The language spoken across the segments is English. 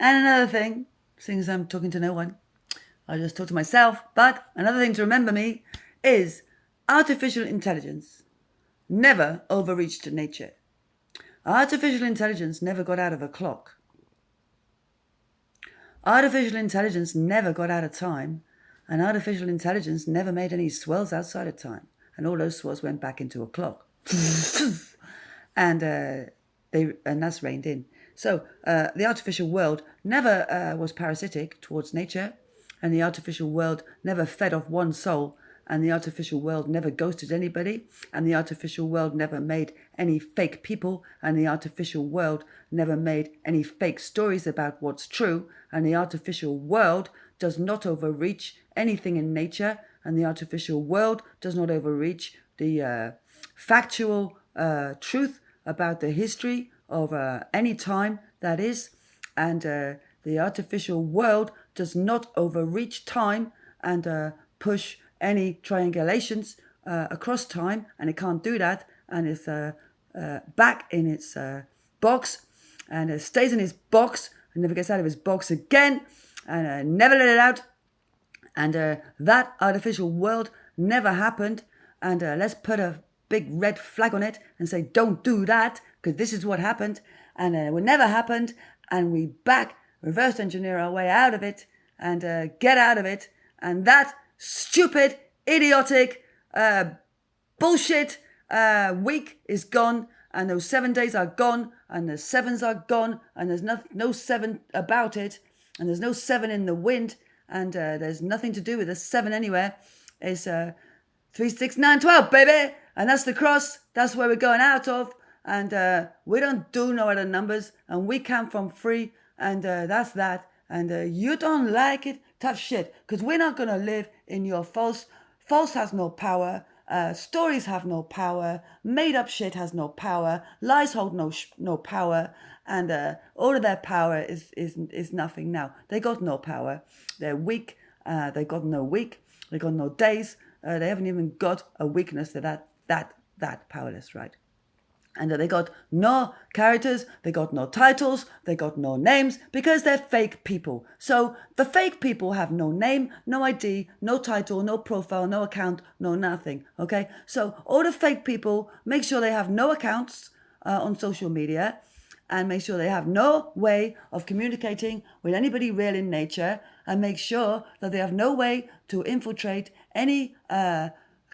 And another thing, seeing as I'm talking to no one, I'll just talk to myself. But another thing to remember me is artificial intelligence never overreached nature. Artificial intelligence never got out of a clock. Artificial intelligence never got out of time. And artificial intelligence never made any swells outside of time. And all those swells went back into a clock. and that's reined in. So the artificial world never was parasitic towards nature, and the artificial world never fed off one soul, and the artificial world never ghosted anybody, and the artificial world never made any fake people, and the artificial world never made any fake stories about what's true, and the artificial world does not overreach anything in nature, and the artificial world does not overreach the factual truth about the history of any time that is, and the artificial world does not overreach time and push any triangulations across time, and it can't do that, and it's back in its box, and it stays in its box and never gets out of its box again, and never let it out. And that artificial world never happened, and let's put a big red flag on it and say, don't do that, because this is what happened, and it never happened, and we reverse engineer our way out of it, and get out of it, and that stupid, idiotic, bullshit week is gone, and those 7 days are gone, and the sevens are gone, and there's no seven about it, and there's no seven in the wind, and there's nothing to do with the seven anywhere. It's 3, 6, 9, 12, baby, and that's the cross. That's where we're going out of, and we don't do no other numbers, and we come from free, and that's that. And you don't like it, tough shit, because we're not going to live in your false. False has no power. Stories have no power. Made up shit has no power. Lies hold no power, and all of their power is nothing now. They got no power. They're weak. They got no week. They got no days. They haven't even got a weakness. They're that powerless, right? And they got no characters, they got no titles, they got no names, because they're fake people. So the fake people have no name, no ID, no title, no profile, no account, no nothing, okay? So all the fake people, make sure they have no accounts on social media, and make sure they have no way of communicating with anybody real in nature, and make sure that they have no way to infiltrate any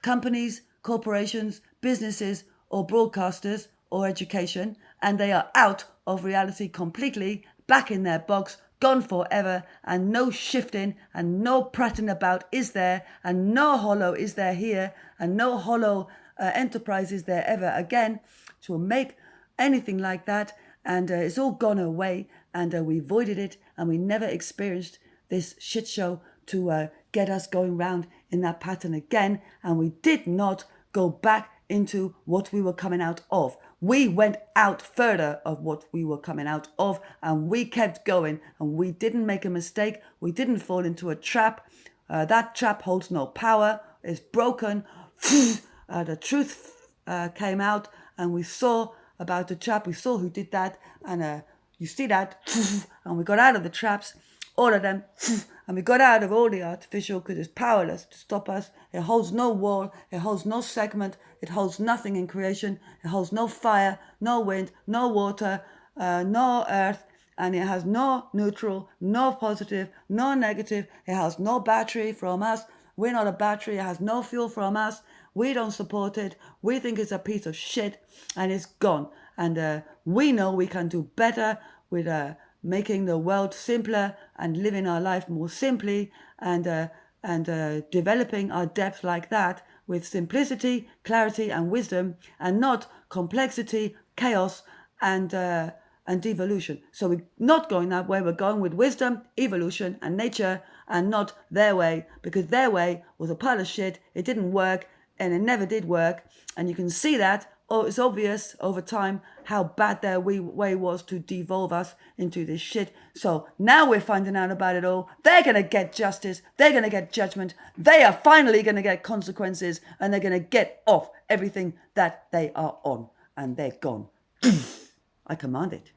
companies, corporations, businesses, or broadcasters, or education, and they are out of reality completely, back in their box, gone forever, and no shifting and no prattling about is there, and no hollow is there here, and no hollow enterprise is there ever again to make anything like that, and it's all gone away, and we avoided it, and we never experienced this shit show to get us going round in that pattern again, and we did not go back into what we were coming out of. We went out further of what we were coming out of, and we kept going, and we didn't make a mistake. We didn't fall into a trap. That trap holds no power. It's broken. The truth came out, and we saw about the trap. We saw who did that, and you see that, and we got out of the traps, all of them, and we got out of all the artificial, because it's powerless to stop us. It holds no wall, it holds no segment, it holds nothing in creation, it holds no fire, no wind, no water, no earth, and it has no neutral, no positive, no negative. It has no battery from us. We're not a battery. It has no fuel from us. We don't support it. We think it's a piece of shit, and it's gone. And we know we can do better with making the world simpler and living our life more simply, and developing our depth like that with simplicity, clarity, and wisdom, and not complexity, chaos, and devolution. So we're not going that way. We're going with wisdom, evolution, and nature, and not their way, because their way was a pile of shit. It didn't work, and it never did work. And you can see that. Oh, it's obvious over time how bad their way was to devolve us into this shit. So now we're finding out about it all. They're going to get justice. They're going to get judgment. They are finally going to get consequences, and they're going to get off everything that they are on. And they're gone. I command it.